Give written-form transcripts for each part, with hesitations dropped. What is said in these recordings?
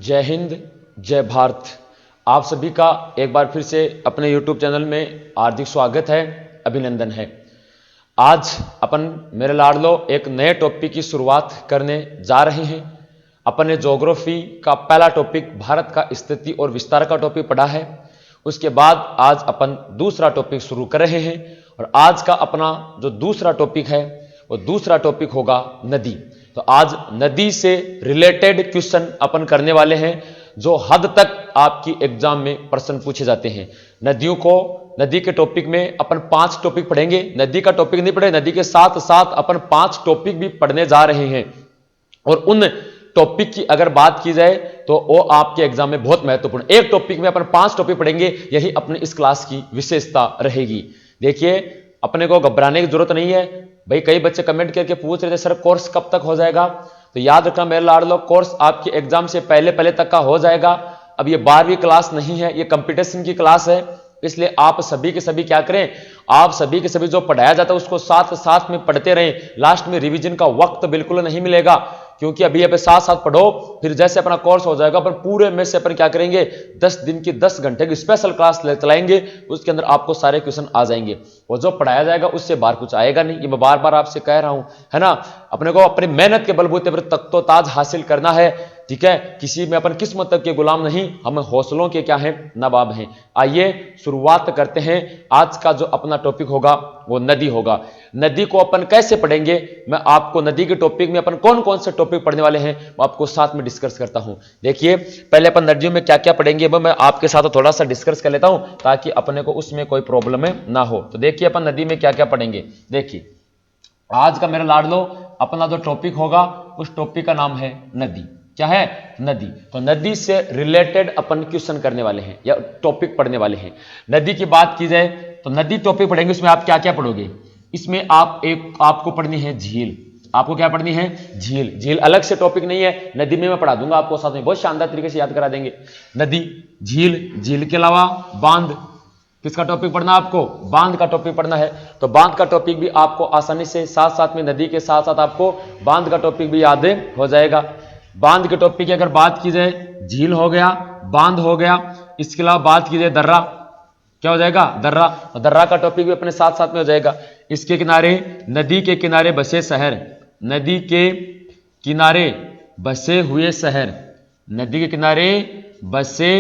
जय हिंद, जय भारत। आप सभी का एक बार फिर से अपने YouTube चैनल में हार्दिक स्वागत है, अभिनंदन है। आज अपन मेरे लाडलो एक नए टॉपिक की शुरुआत करने जा रहे हैं। अपन ने ज्योग्राफी का पहला टॉपिक भारत का स्थिति और विस्तार का टॉपिक पढ़ा है। उसके बाद आज अपन दूसरा टॉपिक शुरू कर रहे हैं और आज का अपना जो दूसरा टॉपिक है वो दूसरा टॉपिक होगा नदी। तो आज नदी से रिलेटेड क्वेश्चन अपन करने वाले हैं जो हद तक आपकी एग्जाम में प्रश्न पूछे जाते हैं। नदी के टॉपिक में अपन 5 टॉपिक पढ़ेंगे। नदी का टॉपिक नहीं पढ़े, नदी के साथ साथ अपन 5 टॉपिक भी पढ़ने जा रहे हैं और उन टॉपिक की अगर बात की जाए तो वो आपके एग्जाम में बहुत महत्वपूर्ण। एक टॉपिक में अपन 5 टॉपिक पढ़ेंगे, यही अपनी इस क्लास की विशेषता रहेगी। देखिए, अपने को घबराने की जरूरत नहीं है भाई। कई बच्चे कमेंट करके पूछ रहे थे सर कोर्स कब तक हो जाएगा, तो याद रखना मेरे लाडलो, कोर्स आपके एग्जाम से पहले तक का हो जाएगा। अब ये 12वीं क्लास नहीं है, ये कंपटीशन की क्लास है, इसलिए आप सभी के सभी क्या करें, आप सभी के सभी जो पढ़ाया जाता है उसको साथ साथ में पढ़ते रहें। लास्ट में रिवीजन का वक्त बिल्कुल नहीं मिलेगा, क्योंकि अभी अब साथ साथ पढ़ो, फिर जैसे अपना कोर्स हो जाएगा पर पूरे में से अपन क्या करेंगे, 10 दिन की 10 घंटे की स्पेशल क्लास चलाएंगे। उसके अंदर आपको सारे क्वेश्चन आ जाएंगे और जो पढ़ाया जाएगा उससे बाहर कुछ आएगा नहीं। ये मैं बार बार आपसे कह रहा हूं, है ना। अपने को अपनी मेहनत के बलबूते पर तख्तो-ताज हासिल करना है, ठीक है। किसी में अपन किस्मत तक के गुलाम नहीं, हम हौसलों के क्या हैं, नवाब हैं। आइए शुरुआत करते हैं। आज का जो अपना टॉपिक होगा वो नदी होगा। नदी को अपन कैसे पढ़ेंगे, मैं आपको नदी के टॉपिक में अपन कौन कौन से टॉपिक पढ़ने वाले हैं वो आपको साथ में डिस्कस करता हूं। देखिए, पहले अपन नदियों में क्या क्या पढ़ेंगे वो मैं आपके साथ थोड़ा सा डिस्कस कर लेता हूं ताकि अपने को उसमें कोई प्रॉब्लम ना हो। तो देखिए, अपन नदी में क्या क्या पढ़ेंगे। देखिए, आज का मेरा लाडलो अपना जो टॉपिक होगा उस टॉपिक का नाम है नदी। क्या है? नदी। तो नदी से रिलेटेड अपन क्वेश्चन करने वाले हैं या टॉपिक पढ़ने वाले हैं। नदी की बात की जाए तो नदी टॉपिक पढ़ेंगे, उसमें आप क्या क्या पढ़ोगे। इसमें आपको पढ़नी है झील। आपको क्या पढ़नी है? झील। झील अलग से टॉपिक नहीं है, नदी में मैं पढ़ा दूंगा आपको साथ में, बहुत शानदार तरीके से याद करा देंगे। नदी, झील, झील के अलावा बांध। किसका टॉपिक पढ़ना आपको? बांध का टॉपिक पढ़ना है। तो बांध का टॉपिक भी आपको आसानी से साथ साथ में नदी के साथ साथ आपको बांध का टॉपिक भी याद हो जाएगा। बांध के टॉपिक की अगर बात की जाए, झील हो गया, बांध हो गया, इसके अलावा बात की जाए दर्रा, क्या हो जाएगा? दर्रा। तो दर्रा का टॉपिक भी अपने साथ साथ में हो जाएगा। इसके किनारे, नदी के किनारे बसे शहर, नदी के किनारे बसे हुए शहर, नदी के किनारे बसे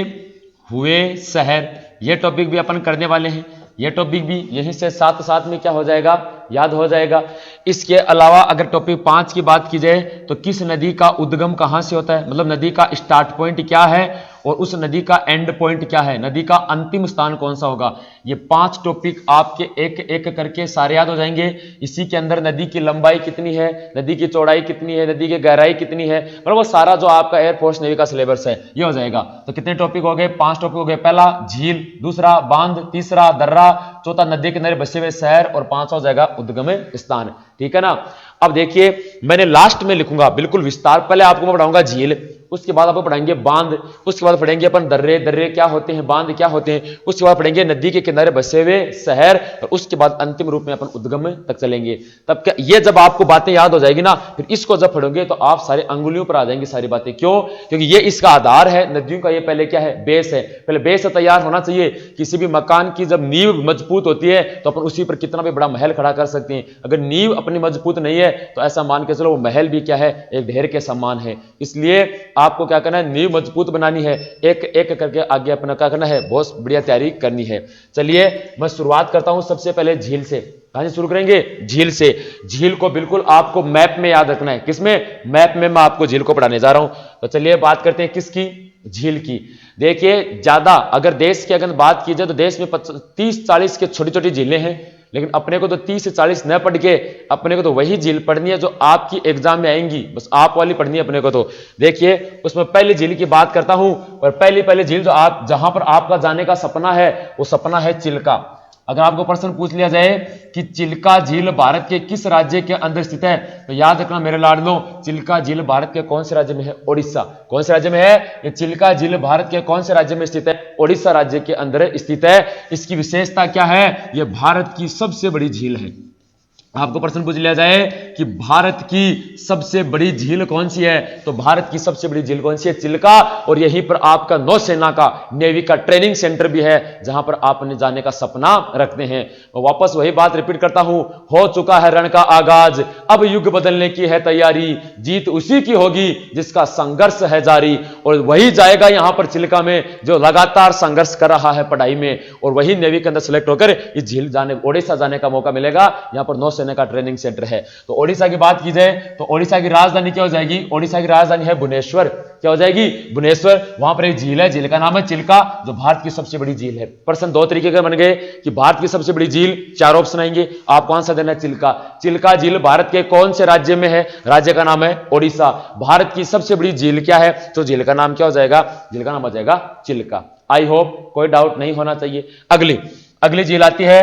हुए शहर, यह टॉपिक भी अपन करने वाले हैं। यह टॉपिक भी यहीं से साथ साथ में क्या हो जाएगा, याद हो जाएगा। इसके अलावा अगर टॉपिक 5 की बात की जाए तो किस नदी का उद्गम कहां से होता है, मतलब नदी का स्टार्ट पॉइंट क्या है और उस नदी का एंड पॉइंट क्या है, नदी का अंतिम स्थान कौन सा होगा। ये 5 टॉपिक आपके एक एक करके सारे याद हो जाएंगे। इसी के अंदर नदी की लंबाई कितनी है, नदी की चौड़ाई कितनी है, नदी की गहराई कितनी है, मतलब वो सारा जो आपका एयरफोर्स नेवी का सिलेबस है ये हो जाएगा। तो कितने टॉपिक हो गए? 5 टॉपिक हो गए। पहला झील, दूसरा बांध, तीसरा दर्रा, चौथा नदी के किनारे बसे हुए शहर और 5वां हो जाएगा उद्गम स्थान। ठीक है ना। अब देखिए, मैंने लास्ट में लिखूंगा बिल्कुल विस्तार। पहले आपको मैं पढ़ाऊंगा झील, उसके बाद आपको पढ़ाएंगे बांध, उसके बाद पढ़ेंगे अपन दर्रे, दर्रे क्या होते हैं, बांध क्या होते हैं, उसके बाद पढ़ेंगे नदी के किनारे बसे हुए शहर और उसके बाद अंतिम रूप में अपन उद्गम तक चलेंगे। तब क्या ये जब आपको बातें याद हो जाएगी ना, फिर इसको जब पढ़ोगे तो आप सारे अंगुलियों पर आ जाएंगी सारी बातें। क्यों? क्योंकि ये इसका आधार है नदियों का। ये पहले क्या है? बेस है। पहले बेस तैयार होना चाहिए। किसी भी मकान की जब नींव मजबूत होती है तो अपन उसी पर कितना भी बड़ा महल खड़ा कर सकते हैं। अगर नींव अपनी मजबूत नहीं है तो ऐसा मान के चलो वो महल भी क्या है, एक ढेर के समान है। इसलिए आपको क्या करना है, नींव मजबूत बनानी है, एक एक करके आगे अपना क्या करना है, बहुत बढ़िया तैयारी करनी है। चलिए मैं शुरुआत करता हूं सबसे पहले झील से। कहां से शुरू करेंगे? झील से। झील को बिल्कुल आपको मैप में याद रखना है। किसमें? मैप में मैं आपको झील को पढ़ाने जा रहा हूं। तो चलिए बात करते हैं किसकी? झील की। देखिए, ज्यादा अगर देश की अगर बात की जाए तो देश में 30-40 के छोटी छोटी झीलें हैं, लेकिन अपने को तो 30 से 40 न पढ़ के अपने को तो वही झील पढ़नी है जो आपकी एग्जाम में आएंगी, बस आप वाली पढ़नी है अपने को। तो देखिए, उसमें पहली झील की बात करता हूं और पहली झील जो आप जहां पर आपका जाने का सपना है वो सपना है चिल्का। अगर आपको प्रश्न पूछ लिया जाए कि चिल्का झील भारत के किस राज्य के अंदर स्थित है, तो याद रखना मेरे लाडलो, चिल्का झील भारत के कौन से राज्य में है? ओडिशा। कौन से राज्य में है ये चिल्का झील? भारत के कौन से राज्य में स्थित है? ओडिशा राज्य के अंदर स्थित है। इसकी विशेषता क्या है? यह भारत की सबसे बड़ी झील है। आपको प्रश्न पूछ लिया जाए कि भारत की सबसे बड़ी झील कौन सी है, तो भारत की सबसे बड़ी झील कौन सी है? चिल्का। और यहीं पर आपका नौसेना का, नेवी का ट्रेनिंग सेंटर भी है, जहां पर आप अपने जाने का सपना रखते हैं। वापस वही बात रिपीट करता हूं, हो चुका है रण का आगाज, अब युग बदलने की है तैयारी, जीत उसी की होगी जिसका संघर्ष है जारी। और वही जाएगा यहां पर चिल्का में जो लगातार संघर्ष कर रहा है पढ़ाई में, और वही नेवी के अंदर सिलेक्ट होकर इस झील जाने, ओडिशा जाने का मौका मिलेगा। यहां पर नौसेना का ट्रेनिंग सेंटर है। तो ओडिशा की बात की जाए तो ओडिशा की राजधानी क्या हो जाएगी? ओडिशा की राजधानी है भुवनेश्वर। क्या हो जाएगी? भुवनेश्वर। वहां पर एक झील है, झील का नाम है चिल्का, जो भारत की सबसे बड़ी झील है। प्रश्न दो तरीके के बन गए कि भारत की सबसे बड़ी झील, चार ऑप्शन आएंगे, आपको आंसर देना है चिल्का। चिल्का झील भारत के कौन से राज्य में है? राज्य का नाम है ओडिशा। भारत की सबसे बड़ी झील क्या है? तो झील का नाम क्या हो जाएगा? झील का नाम हो जाएगा चिल्का। आई होप कोई डाउट नहीं होना चाहिए। अगली झील आती है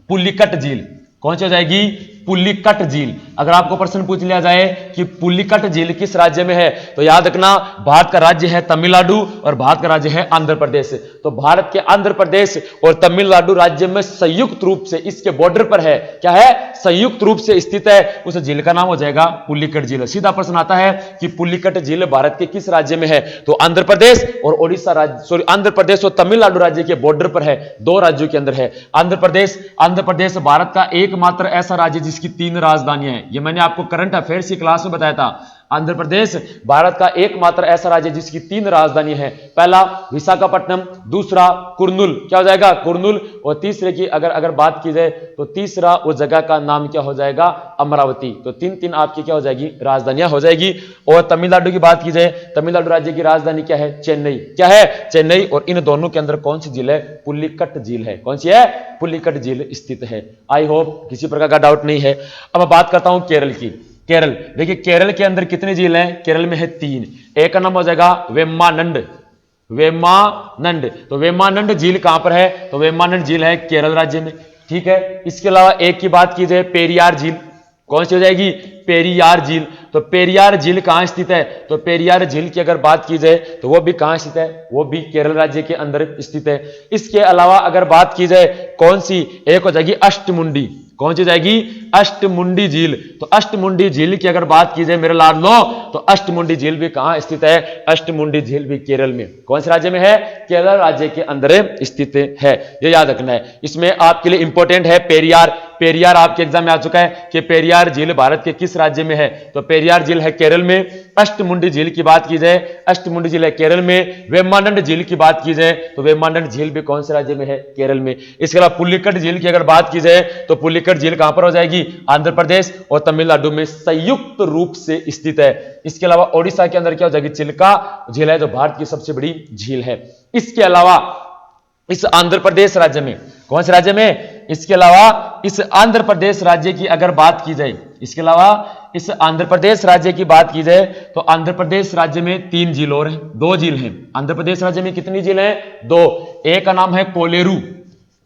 पुलिकट झील। कौन सी हो जाएगी? पुलिकट झील। अगर आपको प्रश्न पूछ लिया जाए कि पुलिकट झील किस राज्य में है, तो याद रखना भारत का राज्य है तमिलनाडु और भारत का राज्य है आंध्र प्रदेश। तो भारत के आंध्र प्रदेश और तमिलनाडु राज्य में संयुक्त रूप से इसके बॉर्डर पर है, क्या है? संयुक्त रूप से स्थित है, उस झील का नाम हो जाएगा पुलिकट झील। सीधा प्रश्न आता है कि पुलिकट झील भारत के किस राज्य में है? तो आंध्र प्रदेश और ओडिशा राज्य, सॉरी आंध्र प्रदेश और तमिलनाडु राज्य के बॉर्डर पर है, दो राज्यों के अंदर है। आंध्र प्रदेश भारत का एकमात्र ऐसा राज्य जिसकी 3 राजधानियां हैं। ये मैंने आपको करंट अफेयर्स की क्लास में बताया था। आंध्र प्रदेश भारत का एकमात्र ऐसा राज्य जिसकी 3 राजधानी है। पहला विशाखापट्टनम, दूसरा कुर्नूल, क्या हो जाएगा? कुर्नूल। और तीसरे की अगर बात की जाए तो तीसरा उस जगह का नाम क्या हो जाएगा? अमरावती। तो 3 आपकी क्या हो जाएगी? राजधानियां हो जाएगी। और तमिलनाडु की बात की जाए, तमिलनाडु राज्य की राजधानी क्या है? चेन्नई। क्या है? चेन्नई। और इन दोनों के अंदर कौन सी झील है? पुलिकट झील है। कौन सी है? पुलिकट झील स्थित है। आई होप किसी प्रकार का डाउट नहीं है। अब बात करता हूं केरल की। केरल, देखिए केरल के अंदर कितनी झील हैं? केरल में है 3। एक का नाम हो जाएगा वेम्मानंड। तो वेम्मानंड झील कहां पर है? तो वेम्मानंड झील है केरल राज्य में। ठीक है। इसके अलावा एक की बात की जाए पेरियार झील। कौन सी हो जाएगी? पेरियार झील। तो पेरियार झील कहां स्थित है? तो पेरियार झील की अगर बात की जाए तो वो भी कहां स्थित है? वो भी केरल राज्य के अंदर स्थित है। इसके अलावा अगर बात की जाए कौन सी, एक हो जाएगी अष्टमुंडी। कौन सी जाएगी? अष्टमुंडी झील। तो अष्टमुंडी झील की अगर बात की जाए मेरे लाडलो, तो अष्टमुंडी झील भी कहां स्थित है? अष्टमुंडी झील भी केरल में। कौन से राज्य में है? केरल राज्य के अंदर स्थित है। ये याद रखना है। इसमें आपके लिए इंपॉर्टेंट है पेरियार। पेरियार आपके एग्जाम में आ चुका है कि पेरियार झील भारत के किस राज्य में है? तो पेरियार झील है केरल में। अष्टमुंडी झील की बात की जाए, अष्टमुंडी झील है केरल में। वेम्मानंड झील की बात की जाए तो वेम्मानंड झील भी कौन से राज्य में है? केरल में। इसके अलावा पुलिकट झील की अगर बात की जाए तो पुलिकट झील कहां पर हो जाएगी? आंध्र प्रदेश और तमिलनाडु में संयुक्त रूप से स्थित है। इसके अलावा ओडिशा के अंदर क्या हो जाएगी? चिल्का झील है जो भारत की सबसे बड़ी झील है। इसके अलावा इस आंध्र प्रदेश राज्य में, कौन से राज्य में? इसके अलावा इस आंध्र प्रदेश राज्य की अगर बात की जाए, इसके अलावा इस आंध्र प्रदेश राज्य की बात की जाए तो आंध्र प्रदेश राज्य में 3 झील और हैं, 2 झील हैं। आंध्र प्रदेश राज्य में कितनी झील है? 2। एक का नाम है कोलेरू।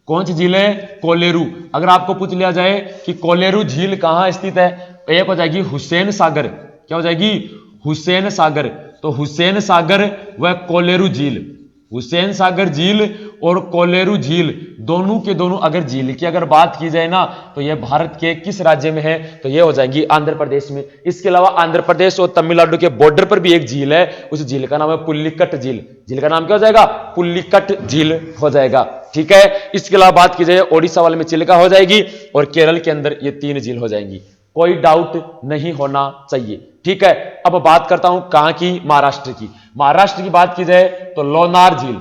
कौन सी झील है? कोलेरू। अगर आपको पूछ लिया जाए कि कोलेरू झील कहां स्थित है, एक हो जाएगी हुसैन सागर। क्या हो जाएगी? हुसैन सागर। तो हुसैन सागर व कोलेरू झील, हुसैन सागर झील और कोलेरू झील दोनों के दोनों अगर झील की अगर बात की जाए ना, तो यह भारत के किस राज्य में है? तो यह हो जाएगी आंध्र प्रदेश में। इसके अलावा आंध्र प्रदेश और तमिलनाडु के बॉर्डर पर भी एक झील है, उस झील का नाम है पुलिकट झील। झील का नाम क्या हो जाएगा? पुलिकट झील हो जाएगा। ठीक है। इसके अलावा बात की जाए ओडिशा वाले में चिल्का हो जाएगी और केरल के अंदर ये 3 झील हो जाएंगी। कोई डाउट नहीं होना चाहिए। ठीक है। अब बात करता हूं कहां की? महाराष्ट्र की। महाराष्ट्र की बात की जाए तो लोनार झील।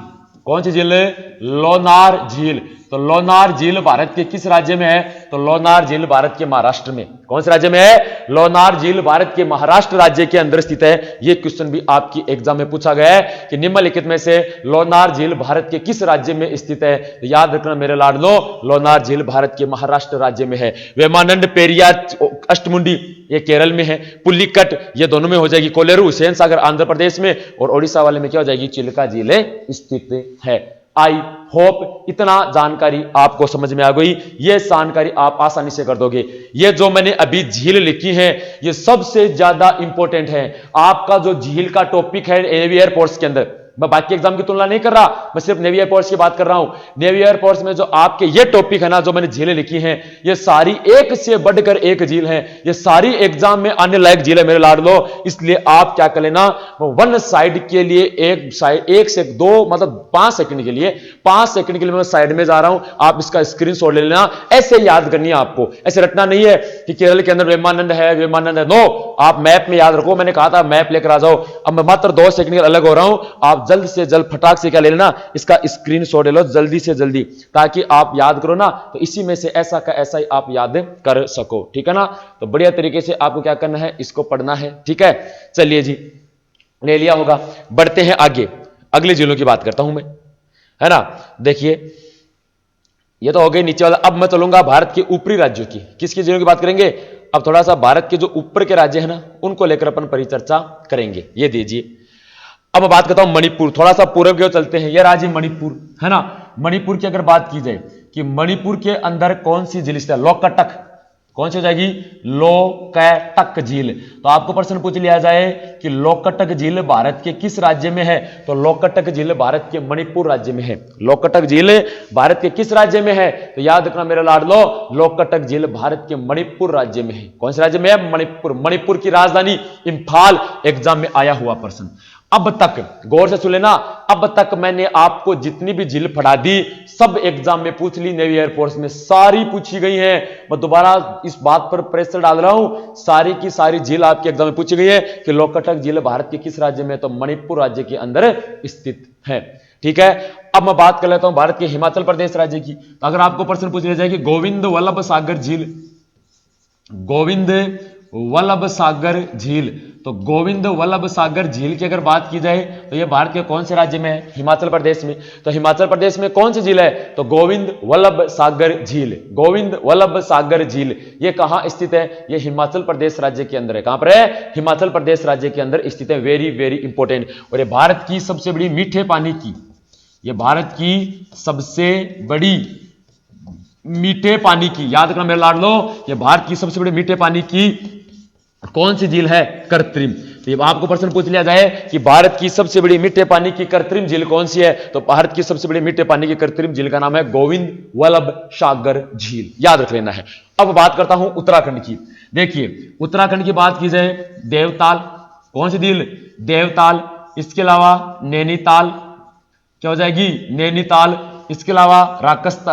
कौन सी झील है? लोनार झील। तो लोनार झील भारत के किस राज्य में है? तो लोनार झील भारत के महाराष्ट्र में। कौन से राज्य में है? लोनार झील भारत के महाराष्ट्र राज्य के अंदर स्थित है। यह क्वेश्चन भी आपकी एग्जाम में पूछा गया है कि निम्नलिखित में से लोनार झील भारत के किस राज्य में स्थित है? तो याद रखना मेरे लाडलो, लोनार झील भारत के महाराष्ट्र राज्य में है। वेमानंद, पेरियार, अष्टमुंडी ये केरल में है। पुलिकट ये दोनों में हो जाएगी। कोलेरू, हुसैन सागर आंध्र प्रदेश में, और ओडिशा वाले में क्या हो जाएगी? चिल्का झील स्थित है। आई होप इतना जानकारी आपको समझ में आ गई। ये जानकारी आप आसानी से कर दोगे। ये जो मैंने अभी झील लिखी है ये सबसे ज्यादा इंपॉर्टेंट है। आपका जो झील का टॉपिक है नेवी एयरफोर्स के अंदर, मैं बाकी एग्जाम की तुलना नहीं कर रहा, मैं सिर्फ नेवी एयरफोर्स की बात कर रहा हूं। नेवी एयरफोर्स में जो आपके ये टॉपिक है ना, जो मैंने झीलें लिखी हैं, ये सारी एक से बढ़कर एक झील है, ये सारी एग्जाम में आने लायक झील है मेरे लाडलो। इसलिए आप क्या कर लेना, वन साइड के लिए एक से दो मतलब 5 सेकंड के लिए, 5 सेकंड के लिए मैं साइड में जा रहा हूं, आप इसका स्क्रीनशॉट ले लेना। ऐसे याद करनी है आपको, ऐसे रटना नहीं है कि केरल के अंदर विवेकानंद है, विवेकानंद है, नो, आप मैप में याद रखो। मैंने कहा था मैप लेकर आ जाओ। अब मैं मात्र 2 सेकंड के अलग हो रहा हूं, आप जल्द से जल्द फटाक से क्या ले लेना, इसका स्क्रीनशॉट ले लो जल्दी से जल्दी, ताकि आप याद करो ना तो इसी में से ऐसा का ऐसा ही आप याद कर सको, ठीक है ना। तो बढ़िया तरीके से आपको क्या करना है, इसको पढ़ना है, ठीक है। चलिए जी, ले लिया होगा, बढ़ते हैं आगे, अगले जिलों की बात करता हूं मैं, है ना। देखिए ये तो हो गई नीचे वाला। अब मैं चलूंगा भारत के ऊपरी राज्यों की, किसकी जिलों की बात करेंगे। अब थोड़ा सा भारत के जो ऊपर के राज्य है ना, उनको लेकर अपन परिचर्चा करेंगे। ये दीजिए, अब मैं बात करता हूं मणिपुर, थोड़ा सा पूर्व की ओर चलते हैं। यह राज्य मणिपुर है ना। मणिपुर की अगर बात की जाए कि मणिपुर के अंदर कौन सी झील स्थित है, लोकटक, कौन सी हो जाएगी, लोकटक झील। तो आपको प्रश्न पूछ लिया जाए कि लोकटक झील भारत के किस राज्य में है, तो लोकटक झील भारत के मणिपुर राज्य में है। लोकटक झील भारत के किस राज्य में है, तो याद रखना मेरे लाडलो, लोकटक झील भारत के मणिपुर राज्य में है। कौन से राज्य में है, मणिपुर। मणिपुर की राजधानी इंफाल, एग्जाम में आया हुआ प्रश्न। अब तक गौर से सुन लेना, अब तक मैंने आपको जितनी भी झील पढ़ा दी सब एग्जाम में पूछ ली, नेवी एयरफोर्स में सारी पूछी गई हैं। मैं दोबारा इस बात पर प्रेशर डाल रहा हूं, सारी की सारी झील आपके एग्जाम में पूछी गई है कि लोकटक झील भारत के किस राज्य में, तो मणिपुर राज्य के अंदर स्थित है, ठीक है। अब मैं बात कर लेता हूं भारत के हिमाचल प्रदेश राज्य की। तो अगर आपको प्रश्न पूछ लिया जाए कि गोविंद वल्लभ सागर झील, गोविंद वल्लभ सागर झील, तो गोविंद वल्लभ सागर झील की अगर बात की जाए तो यह भारत के कौन से राज्य में है, हिमाचल प्रदेश में। तो हिमाचल प्रदेश में कौन सी झील है, तो गोविंद वल्लभ सागर झील। गोविंद वल्लभ सागर झील ये कहां स्थित है, यह हिमाचल प्रदेश राज्य के अंदर है। कहां पर है, हिमाचल प्रदेश राज्य के अंदर स्थित है। Very very important. और यह भारत की सबसे बड़ी मीठे पानी की, यह भारत की सबसे बड़ी मीठे पानी की, याद रखना मेरे लाडलो, यह भारत की सबसे बड़ी मीठे पानी की कौन सी झील है, कृत्रिम। तो आपको प्रश्न पूछ लिया जाए कि भारत की सबसे बड़ी मीठे पानी की कृत्रिम झील कौन सी है, तो भारत की सबसे बड़ी मीठे पानी की कृत्रिम झील का नाम है गोविंद वल्लभ सागर झील, याद रख लेना है। अब बात करता हूं उत्तराखंड की। देखिए उत्तराखंड की बात की जाए, देवताल, कौन सी झील, देवताल। इसके अलावा नैनीताल, क्या हो जाएगी, नैनीताल। इसके अलावा राक्षस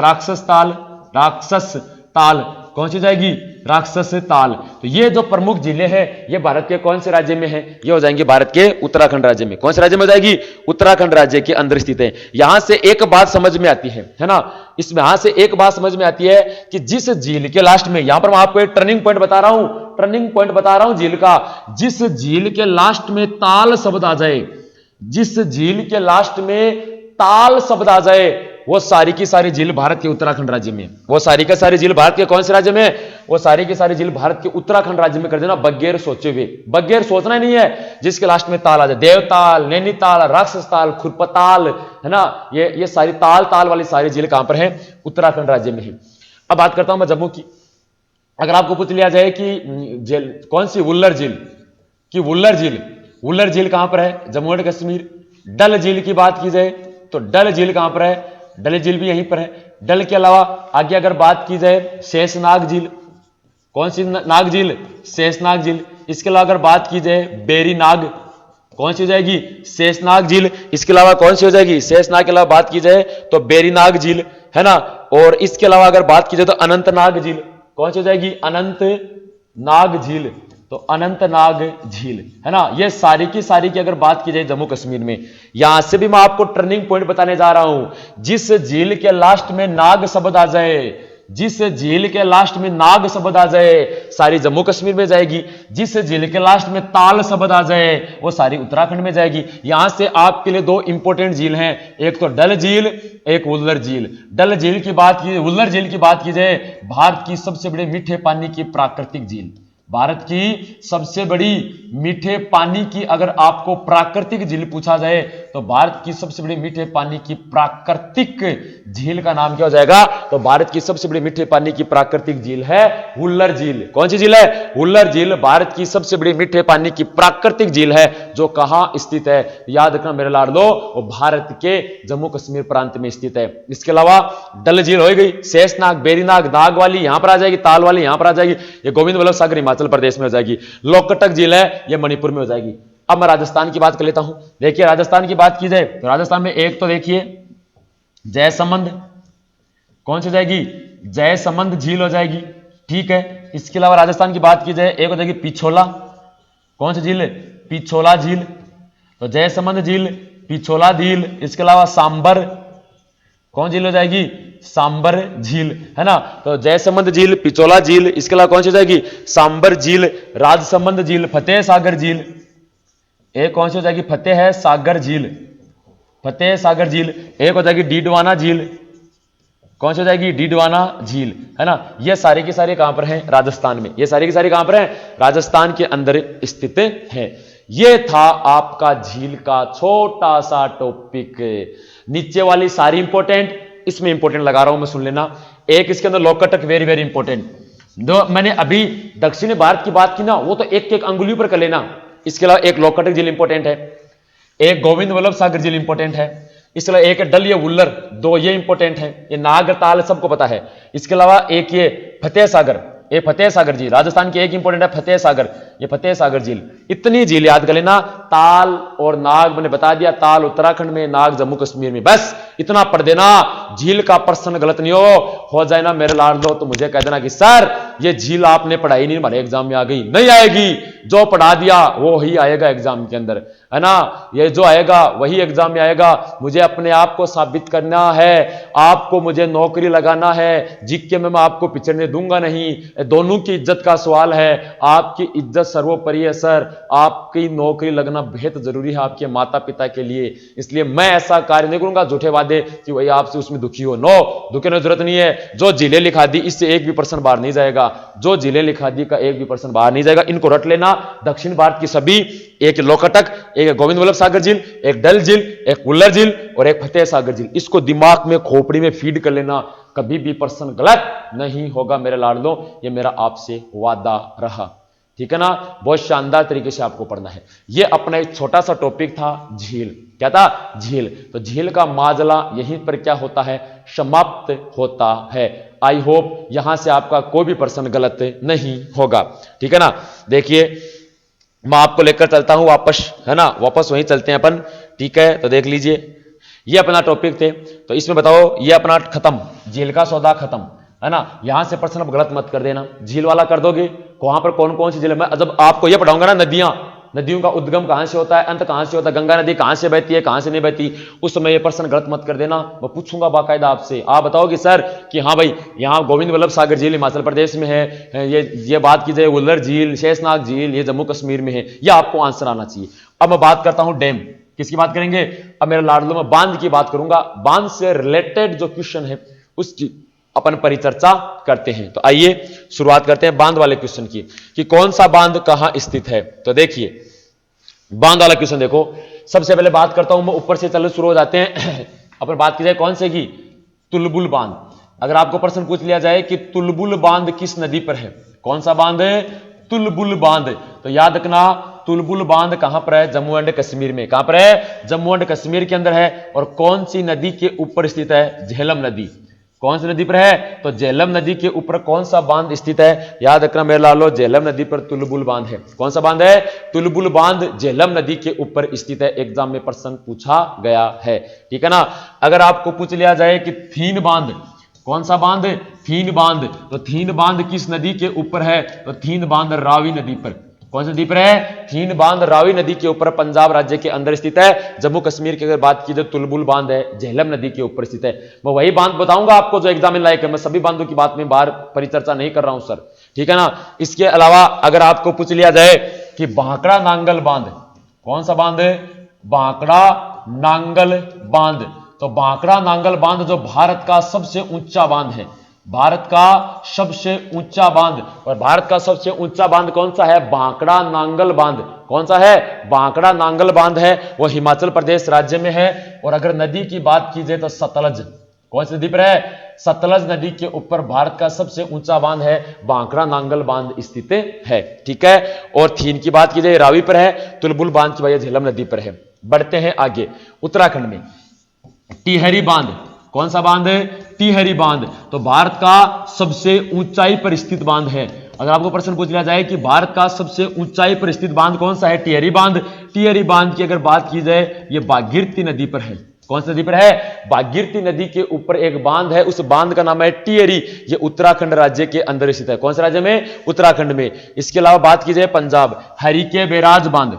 ताल, कौन सी जाएगी, राक्षस ताल। तो ये जो प्रमुख जिले हैं ये भारत के कौन से राज्य में है, ये हो जाएंगे भारत के उत्तराखंड राज्य में। कौन से राज्य में हो जाएगी, उत्तराखंड राज्य के अंदर स्थित है। यहां से एक बात समझ में आती है ना, इसमें यहां से एक बात समझ में आती है कि जिस झील के लास्ट में, यहां पर मैं आपको एक टर्निंग पॉइंट बता रहा हूं, टर्निंग पॉइंट बता रहा हूं झील का, जिस झील के लास्ट में ताल शब्द आ जाए, जिस झील के लास्ट में ताल शब्द आ जाए, वो सारी की सारी झील भारत के उत्तराखंड राज्य में। वो सारी का सारी झील भारत के कौन से राज्य में, वो सारी की सारी झील भारत के उत्तराखंड राज्य में कर देना, बगैर सोचे हुए। बगैर सोचना ही नहीं है, जिसके लास्ट में ताल आ जाए, देवताल, नैनीताल, राक्षस ताल, खुरपताल, है ना, ये सारी ताल वाली सारी झील कहां पर है, उत्तराखंड राज्य में है। अब बात करता हूं मैं जम्मू की। अगर आपको पूछ लिया जाए कि कौन सी वुल्लर झील, कि वुल्लर झील कहां पर है, जम्मू एंड कश्मीर। डल झील की बात की जाए तो डल झील कहां पर है, डल झील भी यहीं पर है। डल के अलावा आगे अगर बात की जाए शेषनाग झील, कौन सी नाग झील, शेषनाग झील। इसके अलावा अगर बात की जाए बेरीनाग, कौन सी हो जाएगी, शेषनाग झील। इसके अलावा कौन सी हो जाएगी, शेषनाग के अलावा बात की जाए तो बेरीनाग झील, है ना। और इसके अलावा अगर बात की जाए तो अनंतनाग झील, कौन सी हो जाएगी, अनंतनाग झील। तो अनंतनाग झील, है ना। ये सारी की अगर बात की जाए जम्मू कश्मीर में, यहां से भी मैं आपको टर्निंग पॉइंट बताने जा रहा हूं। जिस झील के लास्ट में नाग शब्द आ जाए, जिस झील के लास्ट में नाग शब्द आ जाए, सारी जम्मू कश्मीर में जाएगी। जिस झील के लास्ट में ताल शब्द आ जाए, वो सारी उत्तराखंड में जाएगी। यहां से आपके लिए 2 इंपॉर्टेंट झील हैं, एक तो डल झील, एक वुल्लर झील। डल झील की बात की, वुल्लर झील की बात की जाए, भारत की सबसे बड़ी मीठे पानी की प्राकृतिक झील, भारत की सबसे बड़ी मीठे पानी की अगर आपको प्राकृतिक झील पूछा जाए तो भारत की सबसे बड़ी मीठे पानी की प्राकृतिक झील का नाम क्या हो जाएगा? तो भारत की सबसे बड़ी मीठे पानी की प्राकृतिक झील है हुल्लर झील। कौन सी झील है? हुल्लर झील भारत की सबसे बड़ी मीठे पानी की प्राकृतिक झील है, जो कहां स्थित है? याद रखना मेरे लाडलो, वो भारत के जम्मू कश्मीर प्रांत में स्थित है। इसके अलावा डल झील हो गई, शेषनाग, बेरीनाग, नाग वाली यहां पर आ जाएगी, ताल वाली यहां पर आ जाएगी, ये गोविंद वल्लभ सागर हिमाचल प्रदेश में हो जाएगी। लोकटक झील है, ये मणिपुर में हो जाएगी। अब मैं राजस्थान की बात कर लेता हूं। देखिए राजस्थान की बात की जाए तो राजस्थान में एक तो देखिए जयसमंद, कौन सी हो जाएगी? जयसमंद झील हो जाएगी, ठीक है। इसके अलावा राजस्थान की बात की जाए एक हो जाएगी पिछोला, कौन सी झील है? पिछोला झील। तो जयसमंद झील, पिछोला झील, इसके अलावा सांबर, कौन झील हो जाएगी? सांबर झील, है ना। तो जयसमंद झील, पिछोला झील, इसके अलावा कौन सी हो जाएगी? सांबर झील, राजसमंद झील, फतेह सागर झील, एक कौन सी हो जाएगी? फतेह सागर झील, फतेह सागर झील। एक हो जाएगी डीडवाना झील, कौन सी हो जाएगी? डीडवाना झील, है ना। ये सारे के सारे कहां पर हैं? राजस्थान में। ये सारे के सारे कहां पर हैं? राजस्थान के अंदर स्थित हैं। ये था आपका झील का छोटा सा टॉपिक। नीचे वाली सारी इंपॉर्टेंट, इसमें इंपॉर्टेंट लगा रहा हूं मैं, सुन लेना। एक इसके अंदर लोकटक, वेरी वेरी इंपॉर्टेंट। जो मैंने अभी दक्षिणी भारत की बात की ना, वो तो एक एक अंगुली पर कर लेना। इसके अलावा एक लोकटक झील इंपॉर्टेंट है, एक गोविंद वल्लभ सागर झील इंपॉर्टेंट है, इसके अलावा एक डल ये वुल्लर, दो ये इंपॉर्टेंट है, ये नागताल सबको पता है। इसके अलावा एक ये फतेह सागर, ये फतेह सागर झील राजस्थान की एक इंपॉर्टेंट है, फतेह सागर, ये फतेह सागर झील। इतनी झील याद कर लेना। ताल और नाग मैंने बता दिया, ताल उत्तराखंड में, नाग जम्मू कश्मीर में, बस इतना पढ़ देना। झील का प्रश्न गलत नहीं हो जाए ना मेरे लाड लो, तो मुझे कह देना कि सर ये झील आपने पढ़ाई नहीं, हमारे एग्जाम में आ गई। नहीं आएगी, जो पढ़ा दिया वो ही आएगा एग्जाम के अंदर, है ना। ये जो आएगा वही एग्जाम में आएगा। मुझे अपने आप को साबित करना है, आपको मुझे नौकरी लगाना है, जीके में मैं आपको पिछड़ने दूंगा नहीं। दोनों की इज्जत का सवाल है, आपकी इज्जत सर्वोपरि है सर। आपकी नौकरी लगना बेहद जरूरी है आपके माता पिता के लिए, इसलिए मैं ऐसा कार्य नहीं करूंगा झूठे वादे कि वही आपसे उसमें दुखी हो। नो, दुखी होने की जरूरत नहीं है। जो जिले लिखा दी इससे एक भी पर्सन बाहर नहीं जाएगा, जो जिले लिखा दी का एक भी पर्सन बाहर नहीं जाएगा। इनको रट लेना। दक्षिण भारत की सभी, एक लोकटक, एक गोविंद वल्लभ सागर झील, एक डल झील, एक वुल्लर झील और एक फतेह सागर झील, इसको दिमाग में खोपड़ी में फीड कर लेना। कभी भी पर्सन गलत नहीं होगा मेरे लाडलो, ये मेरा आपसे वादा रहा, ठीक है ना। बहुत शानदार तरीके से आपको पढ़ना है। ये अपना एक छोटा सा टॉपिक था, झील। क्या था? झील। तो झील का माजला यहीं पर क्या होता है? समाप्त होता है। आई होप यहां से आपका कोई भी पर्सन गलत नहीं होगा, ठीक है ना। देखिए मैं आपको लेकर चलता हूं वापस, है ना, वापस वहीं चलते हैं अपन, ठीक है। तो देख लीजिए ये अपना टॉपिक थे, तो इसमें बताओ ये अपना खत्म, झील का सौदा खत्म, है ना। यहां से पर्सन अब गलत मत कर देना, झील वाला कर दोगे। वहां पर कौन कौन सी झील है, मैं जब आपको ये पढ़ाऊंगा ना, नदियां, नदियों का उद्गम कहां से होता है, अंत कहां से होता है, गंगा नदी कहां से बहती है, कहां से नहीं बहती, उस समय ये पर्सन गलत मत कर देना। मैं पूछूंगा बाकायदा आपसे, आप बताओगे सर कि हाँ भाई यहाँ गोविंद वल्लभ सागर झील हिमाचल प्रदेश में है, ये बात की जाए वुल्लर झील, शेषनाग झील ये जम्मू कश्मीर में है, यह आपको आंसर आना चाहिए। अब मैं बात करता हूं डैम, किसकी बात करेंगे? अब मेरे लाडलो में बांध की बात करूंगा। बांध से रिलेटेड जो क्वेश्चन है उसकी अपन परिचर्चा करते हैं। तो आइए शुरुआत करते हैं बांध वाले क्वेश्चन की, कि कौन सा बांध कहां स्थित है। तो देखिए बांध वाला क्वेश्चन देखो, सबसे पहले बात करता हूं मैं, ऊपर से चलो शुरू हो जाते हैं। अपन बात की जाए कौन से की? तुलबुल बांध। अगर आपको प्रश्न पूछ लिया जाए कि तुलबुल बांध किस नदी पर है, कौन सा बांध है? तुलबुल बांध। तो याद रखना तुलबुल बांध कहां पर है? जम्मू एंड कश्मीर में। कहां पर है? जम्मू एंड कश्मीर के अंदर है। और कौन सी नदी के ऊपर स्थित है? झेलम नदी। कौन सी नदी पर है? तो झेलम नदी के ऊपर कौन सा बांध स्थित है? याद रखना मेरे लालो, झेलम नदी पर तुलबुल बांध है। कौन सा बांध है? तुलबुल बांध झेलम नदी के ऊपर स्थित है। एग्जाम में प्रश्न पूछा गया है, ठीक है ना। अगर आपको पूछ लिया जाए कि थीन बांध, कौन सा बांध? थीन बांध। तो थीन बांध किस नदी के ऊपर है? तो थीन बांध रावी नदी पर। कौन सी नदी पर है? थीन बांध रावी नदी के ऊपर, पंजाब राज्य के अंदर स्थित है। जम्मू कश्मीर की अगर बात की जाए तुलबुल बांध है, झेलम नदी के ऊपर स्थित है। मैं वही बांध बताऊंगा आपको जो एग्जाम में लायक है, मैं सभी बांधों की बात में बाहर परिचर्चा नहीं कर रहा हूं सर, ठीक है ना। इसके अलावा अगर आपको पूछ लिया जाए कि भांकड़ा नांगल बांध, कौन सा बांध है? भांकड़ा नांगल बांध। तो भांकड़ा नांगल बांध जो भारत का सबसे ऊंचा बांध है, भारत का सबसे ऊंचा बांध, और भारत का सबसे ऊंचा बांध कौन सा है? भांकड़ा नांगल बांध। कौन सा है? भांकड़ा नांगल बांध है, वो हिमाचल प्रदेश राज्य में है। और अगर नदी की बात की जाए तो सतलज, कौन सी नदी पर है? सतलज नदी के ऊपर भारत का सबसे ऊंचा बांध है, भांकड़ा नांगल बांध स्थित है। ठीक है। और थीन की बात की जाए रावी पर है, तुलबुल बांध की वजह झेलम नदी पर है। बढ़ते हैं आगे, उत्तराखंड में टिहरी बांध। कौन सा बांध है? टिहरी बांध। तो भारत का सबसे ऊंचाई पर स्थित बांध है। अगर आपको प्रश्न पूछ लिया जाए कि भारत का सबसे ऊंचाई पर स्थित बांध कौन सा है? टिहरी बांध। टिहरी बांध की अगर बात की जाए, ये भागीरथी नदी पर है। कौन सी नदी पर है? भागीरथी नदी के ऊपर एक बांध है, उस बांध का नाम है टिहरी। ये उत्तराखंड राज्य के अंदर स्थित है। कौन से राज्य में? उत्तराखंड में। इसके अलावा बात की जाए पंजाब, हरिके बैराज बांध।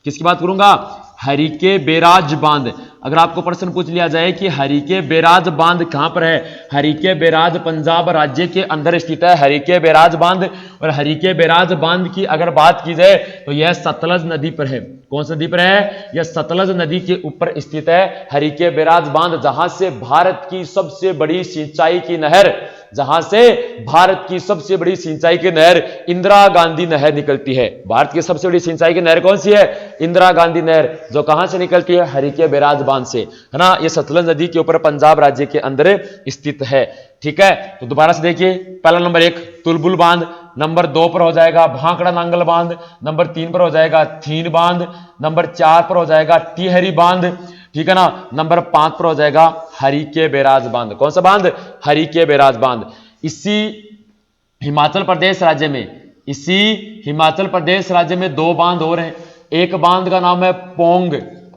किसकी बात करूंगा? हरिके बैराज बांध। अगर आपको प्रश्न पूछ लिया जाए कि हरिके बैराज बांध कहां पर है? हरिके बैराज पंजाब राज्य के अंदर स्थित है, हरिके बैराज बांध। और हरिके बैराज बांध की अगर बात की जाए तो यह सतलज नदी पर है। कौन सी नदी पर है? यह सतलज नदी के ऊपर स्थित है हरिके बैराज बांध, जहां से भारत की सबसे बड़ी सिंचाई की नहर, जहां से भारत की सबसे बड़ी सिंचाई की नहर इंदिरा गांधी नहर निकलती है। भारत की सबसे बड़ी सिंचाई की नहर कौन सी है? इंदिरा गांधी नहर, जो कहां से निकलती है? हरिके बैराज बांध से, है ना। ये सतलज नदी के ऊपर पंजाब राज्य के अंदर स्थित है। ठीक है। तो दोबारा से देखिए, पहला नंबर 1 तुलबुल बांध, नंबर 2 पर हो जाएगा भांकड़ा नांगल बांध, नंबर 3 पर हो जाएगा थीन बांध, नंबर 4 पर हो जाएगा टिहरी बांध, ठीक है ना। नंबर 5 पर हो जाएगा हरिके बैराज बांध। कौन सा बांध? हरिके बैराज बांध। इसी हिमाचल प्रदेश राज्य में, इसी हिमाचल प्रदेश राज्य में 2 बांध और हैं। एक बांध का नाम है पोंग।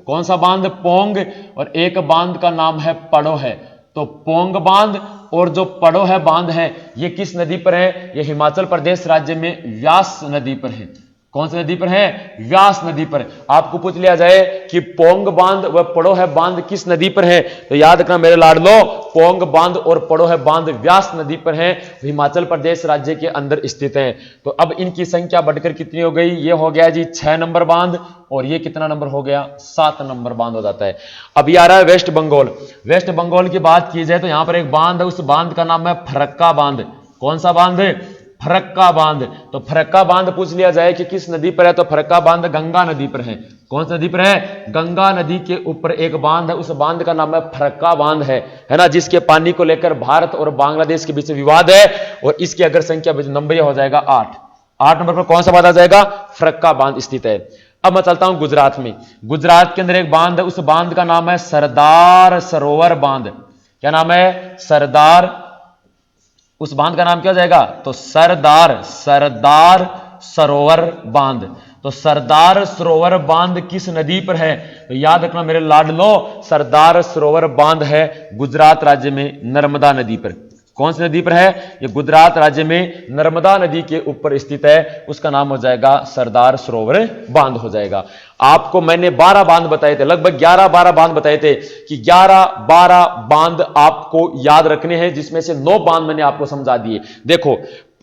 कौन सा बांध? पोंग। और एक बांध का नाम है पड़ो है। तो पोंग बांध और जो पड़ो है बांध है, ये किस नदी पर है? ये हिमाचल प्रदेश राज्य में व्यास नदी पर है। कौन सी नदी पर है? व्यास नदी पर। आपको पूछ लिया जाए कि पोंग बांध व पड़ो है बांध किस नदी पर है, तो याद रखना मेरे लाडलो, पोंग बांध और पड़ो है बांध व्यास नदी पर है, हिमाचल प्रदेश राज्य के अंदर स्थित है। तो अब इनकी संख्या बढ़कर कितनी हो गई? ये हो गया जी 6 नंबर बांध, और ये कितना नंबर हो गया? 7 नंबर बांध हो जाता है। अब ये आ रहा है वेस्ट बंगाल। वेस्ट बंगाल की बात की जाए तो यहां पर एक बांध है, उस बांध का नाम है फरक्का बांध। कौन सा बांध है? फरक्का बांध। तो फरक्का बांध पूछ लिया जाए कि किस नदी पर है, तो फरक्का बांध गंगा नदी पर है। कौन सी नदी पर है? गंगा नदी के ऊपर एक बांध है, उस बांध का नाम है फरक्का बांध है ना, जिसके पानी को लेकर भारत और बांग्लादेश के बीच विवाद है। और इसकी अगर संख्या नंबर हो जाएगा 8। 8 नंबर पर कौन सा बांध आ जाएगा? फरक्का बांध स्थित है। अब मैं चलता हूं गुजरात में। गुजरात के अंदर एक बांध है, उस बांध का नाम है सरदार सरोवर बांध। क्या नाम है? सरदार। उस बांध का नाम क्या हो जाएगा? तो सरदार सरोवर बांध। तो सरदार सरोवर बांध किस नदी पर है? तो याद रखना मेरे लाडलो, सरदार सरोवर बांध है गुजरात राज्य में नर्मदा नदी पर। कौन सी नदी पर है? ये गुजरात राज्य में नर्मदा नदी के ऊपर स्थित है, उसका नाम हो जाएगा सरदार सरोवर बांध हो जाएगा। आपको मैंने 12 बांध बताए थे, लगभग 11-12 बांध बताए थे कि 11-12 बांध आपको याद रखने हैं, जिसमें से 9 बांध मैंने आपको समझा दिए। देखो,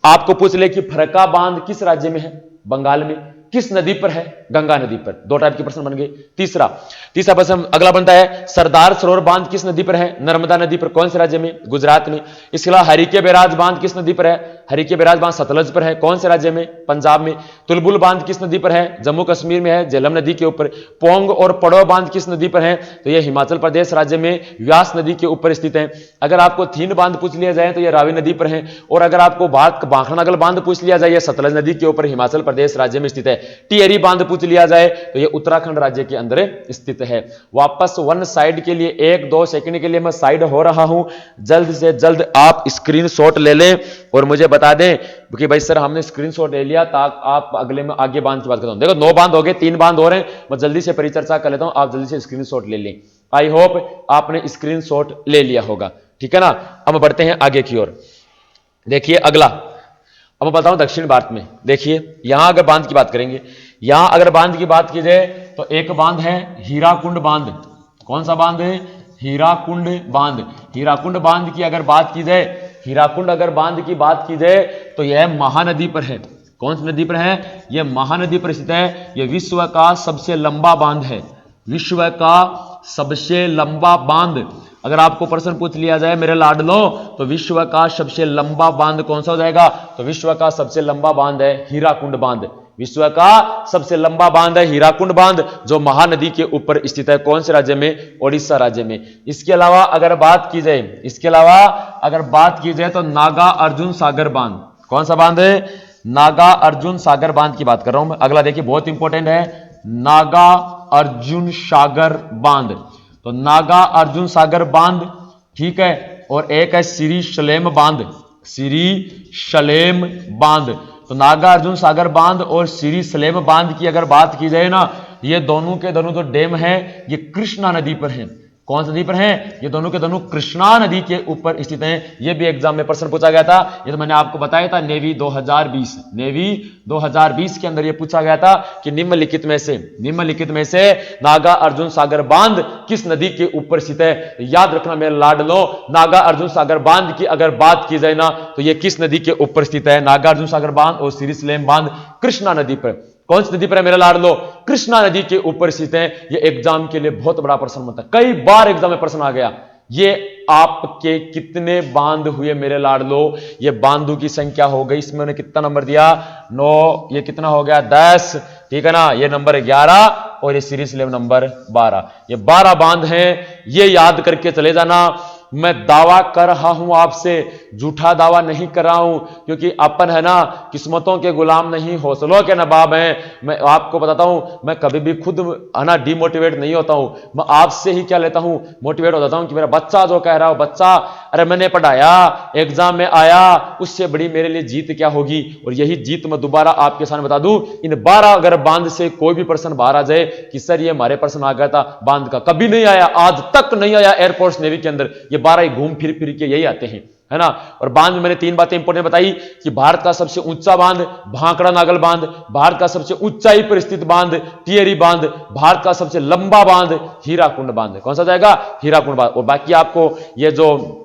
आपको पूछ ले कि फरक्का बांध किस राज्य में है? बंगाल में। किस नदी पर है? गंगा नदी पर। 2 टाइप के प्रश्न बन गए। तीसरा प्रश्न अगला बनता है, सरदार सरोवर बांध किस नदी पर है? नर्मदा नदी पर। कौन से राज्य में? गुजरात में। इसके अलावा हरिके बैराज बांध किस नदी पर है? हरिके बैराज बांध सतलज पर है। कौन से राज्य में? पंजाब में। तुलबुल बांध किस नदी पर है? जम्मू कश्मीर में है, झेलम नदी के ऊपर। पोंग और पड़ो बांध किस नदी पर है? तो यह हिमाचल प्रदेश राज्य में व्यास नदी के ऊपर स्थित है। अगर आपको थीन बांध पूछ लिया जाए तो यह रावी नदी पर है। और अगर आपको भांकड़ा नांगल बांध पूछ लिया जाए, यह सतलज नदी के ऊपर हिमाचल प्रदेश राज्य में स्थित है। टिहरी बांध पूछ लिया जाए तो यह उत्तराखंड राज्य के अंदर स्थित है। वापस वन साइड के लिए 1-2 सेकंड के लिए मैं साइड हो रहा हूं, जल्द से जल्द आप स्क्रीनशॉट ले लें और मुझे बता दें कि भाई सर हमने स्क्रीनशॉट ले लिया, ताकि आप अगले में आगे बांध की बात करता हूं। देखो 9 बांध हो गए, 3 बांध हो रहे हैं, मैं जल्दी से परिचर्चा कर लेता हूं, आप जल्दी से स्क्रीनशॉट ले लें। आई होप आपने स्क्रीनशॉट ले लिया होगा, ठीक है ना। अब बढ़ते हैं आगे की ओर। देखिए अगला, अब मैं बताऊं दक्षिण भारत में। देखिए यहां अगर बांध की बात करेंगे, यहां अगर बांध की बात की जाए तो एक बांध है हीराकुंड बांध। कौन सा बांध है? हीराकुंड बांध। हीराकुंड बांध की अगर बात की जाए, हीराकुंड अगर बांध की बात की जाए तो यह महानदी पर है। कौन सी नदी पर है? यह महानदी पर स्थित है। यह विश्व का सबसे लंबा बांध है, विश्व का सबसे लंबा बांध। अगर आपको प्रश्न पूछ लिया जाए मेरे लाडलो तो विश्व का सबसे लंबा बांध कौन सा हो जाएगा? तो विश्व का सबसे लंबा बांध है हीराकुंड बांध। विश्व का सबसे लंबा बांध है हीराकुंड बांध, जो महानदी के ऊपर स्थित है। कौन से राज्य में? ओडिशा राज्य में। इसके अलावा अगर बात की जाए तो नागा अर्जुन सागर बांध। कौन सा बांध है? नागा अर्जुन सागर बांध की बात कर रहा हूं मैं। अगला देखिए बहुत इंपॉर्टेंट है, नागा अर्जुन सागर बांध। तो नागा अर्जुन सागर बांध, ठीक है। और एक है श्री शलेम बांध, श्री शलेम बांध। तो नागा अर्जुन सागर बांध और श्री शलेम बांध की अगर बात की जाए ना, ये दोनों के दोनों जो डैम हैं ये कृष्णा नदी पर हैं। कौन सी नदी पर हैं? ये दोनों के दोनों कृष्णा नदी के ऊपर स्थित हैं। ये भी एग्जाम में प्रश्न पूछा गया था। ये तो मैंने आपको बताया था नेवी 2020 के अंदर ये पूछा गया था कि निम्नलिखित में से नागा अर्जुन सागर बांध किस नदी के ऊपर स्थित है? याद रखना मेरे लाडलो, नागा अर्जुन सागर बांध की अगर बात की जाए ना तो ये किस नदी के ऊपर स्थित है? नागा अर्जुन सागर बांध और श्री शलेम बांध कृष्णा नदी पर। कौन सी नदी पर है मेरा लाडलो? कृष्णा नदी के ऊपर स्थित है। ये एग्जाम के लिए बहुत बड़ा प्रश्न बनता है, कई बार एग्जाम में प्रश्न आ गया। ये आपके कितने बांध हुए मेरे लाडलो? ये बांधों की संख्या हो गई, इसमें उन्हें कितना नंबर दिया? 9। ये कितना हो गया? 10, ठीक है ना। ये नंबर 11 और ये श्री शलेम नंबर 12। ये 12 बांध हैं, ये याद करके चले जाना। मैं दावा कर रहा हूं आपसे, झूठा दावा नहीं कर रहा हूं, क्योंकि अपन है ना किस्मतों के गुलाम नहीं, हौसलों के नवाब हैं। मैं आपको बताता हूं, मैं कभी भी खुद है ना डिमोटिवेट नहीं होता हूं। मैं आपसे ही क्या लेता हूं? मोटिवेट हो जाता हूं कि मेरा बच्चा जो कह रहा हो, बच्चा अरे मैंने पढ़ाया, एग्जाम में आया, उससे बड़ी मेरे लिए जीत क्या होगी? और यही जीत मैं दोबारा आपके सामने बता दूं। इन 12 अगर बांध से कोई भी प्रश्न बाहर आ जाए कि सर ये हमारे प्रश्न आ गया था बांध का, कभी नहीं आया, आज तक नहीं आया एयरफोर्स नेवी के अंदर। ये 12 ही घूम फिर के यही आते हैं, है ना। और बांध में मैंने 3 बातें इंपोर्टेंट बताई कि भारत का सबसे ऊंचा बांध भांकड़ा नागल बांध, भारत का सबसे ऊंचाई पर स्थित बांध टिहरी बांध, भारत का सबसे लंबा बांध हीराकुंड बांध। कौन सा जाएगा? हीराकुंड बांध। और बाकी आपको ये जो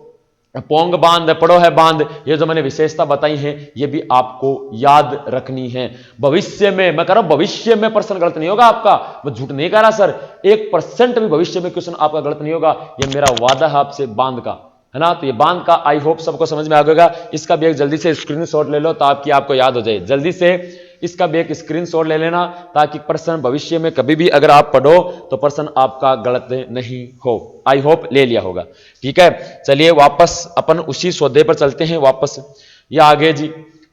पोंग बांध, पड़ो है बांध, ये जो मैंने विशेषता बताई है ये भी आपको याद रखनी है। भविष्य में मैं कह रहा हूं, भविष्य में प्रश्न गलत नहीं होगा आपका, मैं झूठ नहीं कह रहा सर, 1% भी भविष्य में क्वेश्चन आपका गलत नहीं होगा, ये मेरा वादा है आपसे बांध का, है ना। तो ये बांध का आई होप सबको समझ में आ गया। इसका भी एक जल्दी से स्क्रीनशॉट ले लो ताकि आपको याद हो जाए। जल्दी से इसका भी एक स्क्रीनशॉट ले लेना ताकि प्रश्न भविष्य में कभी भी अगर आप पढ़ो तो प्रश्न आपका गलत नहीं हो। आई होप ले लिया होगा, ठीक है। चलिए वापस अपन उसी सौदे पर चलते हैं वापस, या आगे जी।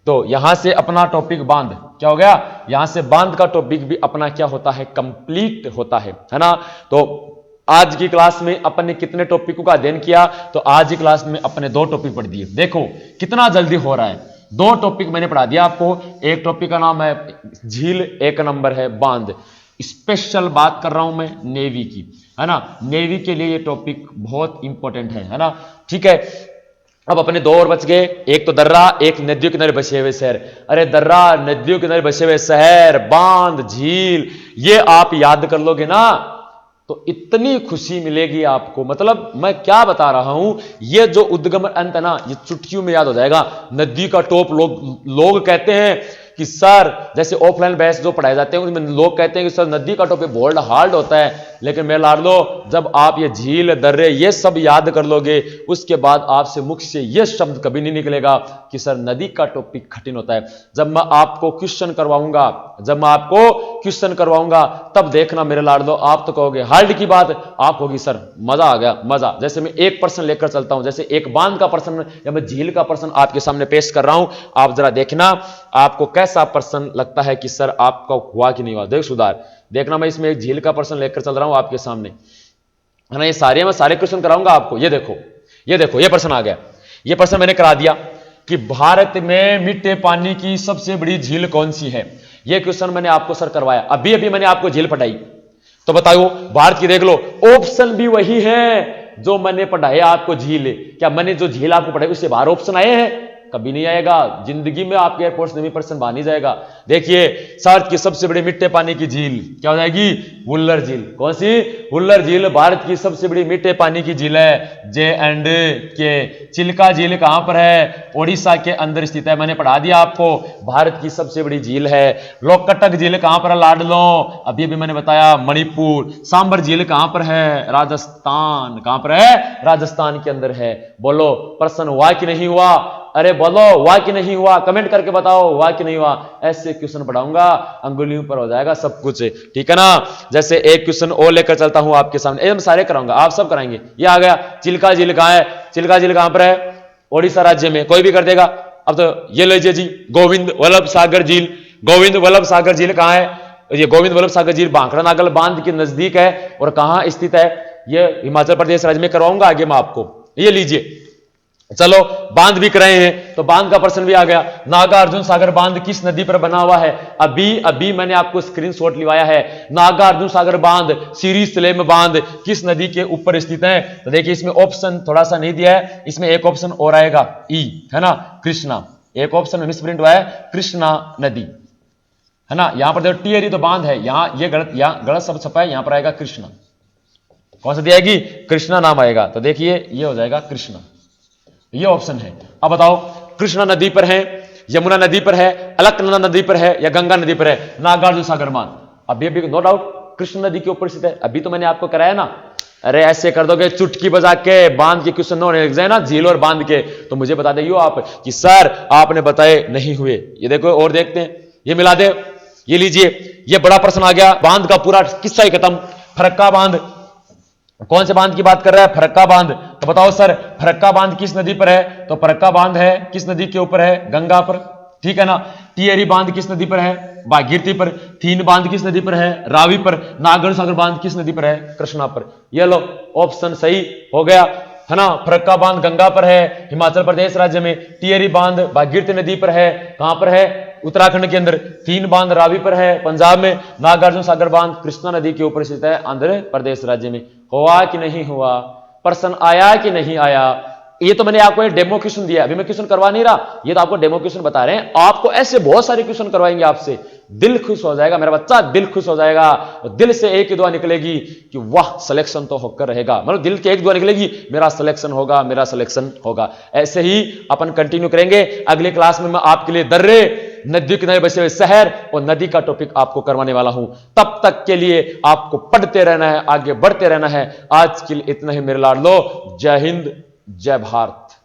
तो यहां से अपना टॉपिक बांध क्या हो गया? यहां से बांध का टॉपिक भी अपना क्या होता है? कंप्लीट होता है ना। तो आज की क्लास में अपन ने कितने टॉपिकों का अध्ययन किया? तो आज की क्लास में अपने 2 टॉपिक पढ़ दिए। देखो कितना जल्दी हो रहा है, 2 टॉपिक मैंने पढ़ा दिया आपको। एक टॉपिक का नाम है झील, एक नंबर है बांध। स्पेशल बात कर रहा हूं मैं नेवी की, है ना। नेवी के लिए ये टॉपिक बहुत इंपॉर्टेंट है ना, ठीक है। अब अपने 2 और बच गए, एक तो दर्रा, एक नदियों किनारे बसे हुए शहर। अरे दर्रा, नदियों किनारे बसे हुए शहर, बांध, झील, ये आप याद कर लोगे ना तो इतनी खुशी मिलेगी आपको। मतलब मैं क्या बता रहा हूं, ये जो उद्गम अंत है ना ये चुटकियों में याद हो जाएगा। नदी का टॉप लोग कहते हैं कि सर, जैसे ऑफलाइन बैच जो पढ़ाए जाते हैं उसमें लोग कहते हैं कि सर नदी का टॉपिक बहुत हार्ड होता है, लेकिन मैं लाड़ लो, जब आप ये झील, दर्रे ये सब याद कर लोगे उसके बाद आपसे मुख से ये शब्द कभी नहीं निकलेगा कि सर नदी का टॉपिक कठिन होता है। जब मैं आपको क्वेश्चन करवाऊंगा तब देखना मेरे लाड़ लो, आप तो कहोगे हार्ड की बात, आप कहोगी सर मजा आ गया, मजा। जैसे मैं एक प्रश्न लेकर चलता हूं, जैसे एक बांध का प्रश्न या मैं झील का प्रश्न आपके सामने पेश कर रहा हूं, आप जरा देखना आपको कैसा प्रश्न लगता है कि सर आपका हुआ कि नहीं हुआ। देख सुधार, देखना मैं इसमें एक झील का प्रश्न लेकर चल रहा हूं आपके सामने, है ना। ये मैं सारे क्वेश्चन कराऊंगा आपको। ये देखो ये प्रश्न आ गया। ये प्रश्न मैंने करा दिया कि भारत में मीठे पानी की सबसे बड़ी झील कौन सी है। ये क्वेश्चन मैंने आपको सर करवाया, अभी मैंने आपको झील पढ़ाई, तो बताओ भारत की देख लो, ऑप्शन भी वही है जो मैंने पढ़ाया आपको झील। क्या मैंने जो झील आपको पढ़ाई उससे बाहर ऑप्शन आए हैं? कभी नहीं आएगा जिंदगी में। आपके एयरपोर्ट नवी पर्सन बन ही जाएगा। देखिए सार्क की सबसे बड़ी मीठे पानी की झील क्या हो जाएगी? वुल्लर झील। कौन सी? वुल्लर झील भारत की सबसे बड़ी मीठे पानी की झील है। J&K। चिल्का झील कहां पर है? ओडिशा के अंदर स्थित है। मैंने पढ़ा दिया आपको, भारत की सबसे बड़ी झील है। लोकटक झील कहां पर है? लाडलो, अभी अभी मैंने बताया मणिपुर। सांबर झील कहां पर है? राजस्थान। कहां पर है? राजस्थान के अंदर है। बोलो प्रश्न हुआ कि नहीं हुआ? अरे बोलो हुआ कि नहीं हुआ? कमेंट करके बताओ हुआ कि नहीं हुआ। ऐसे क्वेश्चन पढ़ाऊंगा, अंगुलियों पर हो जाएगा सब कुछ, ठीक है ना। जैसे एक क्वेश्चन और लेकर चलता हूं आपके सामने, एकदम सारे कराऊंगा, आप सब कराएंगे। ये आ गया, चिल्का झील कहां है? चिल्का झील कहां पर है? ओडिशा राज्य में। कोई भी कर देगा। अब तो ये लीजिए जी, गोविंद वल्लभ सागर झील। गोविंद वल्लभ सागर झील कहां है? ये गोविंद वल्लभ सागर झील भाखड़ा नागल बांध के नजदीक है। और कहां स्थित है? ये हिमाचल प्रदेश राज्य में करवाऊंगा आगे मैं आपको। ये लीजिए, चलो बांध भी कराए हैं तो बांध का प्रश्न भी आ गया। नागार्जुन सागर बांध किस नदी पर बना हुआ है? अभी अभी मैंने आपको स्क्रीनशॉट लिवाया है। नागार्जुन सागर बांध, सीरी स्लेम बांध किस नदी के ऊपर स्थित है? तो देखिए इसमें ऑप्शन थोड़ा सा नहीं दिया है, इसमें एक ऑप्शन और आएगा, ई, है ना, कृष्णा। एक ऑप्शन में मिसप्रिंट हुआ है, कृष्णा नदी, है ना। यहां पर देखो टिहरी तो बांध है, यहां ये गलत, यहां गलत शब्द छपा है, यहां पर आएगा कृष्णा। कौन सा दिया आएगी? कृष्णा नाम आएगा। तो देखिए ये हो जाएगा कृष्णा, ये ऑप्शन है। अब बताओ कृष्णा नदी पर है, यमुना नदी पर है, अलकनंदा नदी पर है या गंगा नदी पर है नागार्जुन सागर बांध? अभी अभी नो डाउट कृष्ण नदी के ऊपर स्थित है। अभी तो मैंने आपको कराया ना। अरे ऐसे कर दोगे चुटकी बजा के बांध के क्वेश्चन होने लग जाए ना, झील और बांध के, तो मुझे बता देंगे आप कि सर आपने बताए नहीं हुए। ये देखो और देखते हैं, ये मिला दे। ये लीजिए, ये बड़ा प्रश्न आ गया, बांध का पूरा किस्सा ही खत्म। फरक्का बांध, कौन से बांध की बात कर रहा है? फरक्का बांध। तो बताओ सर फरक्का बांध किस नदी पर है? तो फरक्का बांध है किस नदी के ऊपर है? गंगा पर, ठीक है ना। टिहरी बांध किस नदी पर है? भागीरथी पर। थीन बांध किस नदी पर है? रावी पर। नागार्जुन सागर बांध किस नदी पर है? कृष्णा पर। ये लो ऑप्शन सही हो गया, है ना। फरक्का बांध गंगा पर है हिमाचल प्रदेश राज्य में। टिहरी बांध भागीरथी नदी पर है, कहां पर है? उत्तराखंड के अंदर। थीन बांध रावी पर है पंजाब में। नागार्जुन सागर बांध कृष्णा नदी के ऊपर स्थित है आंध्र प्रदेश राज्य में। हुआ कि नहीं हुआ? प्रश्न आया कि नहीं आया? ये तो मैंने आपको एक डेमो क्वेश्चन दिया, अभी मैं क्वेश्चन करवा नहीं रहा, ये तो आपको डेमो क्वेश्चन बता रहे हैं। आपको ऐसे बहुत सारे क्वेश्चन करवाएंगे आपसे, दिल खुश हो जाएगा मेरा बच्चा, दिल खुश हो जाएगा। दिल से एक ही दुआ निकलेगी कि वाह सिलेक्शन तो होकर रहेगा, मतलब दिल की एक दुआ निकलेगी, मेरा सिलेक्शन होगा, मेरा सिलेक्शन होगा। ऐसे ही अपन कंटिन्यू करेंगे। अगले क्लास में मैं आपके लिए दर्रे, नदी किनारे बसे हुए शहर और नदी का टॉपिक आपको करवाने वाला हूं। तब तक के लिए आपको पढ़ते रहना है, आगे बढ़ते रहना है। आज के लिए इतना ही मेरे लाडलो। जय हिंद, जय भारत।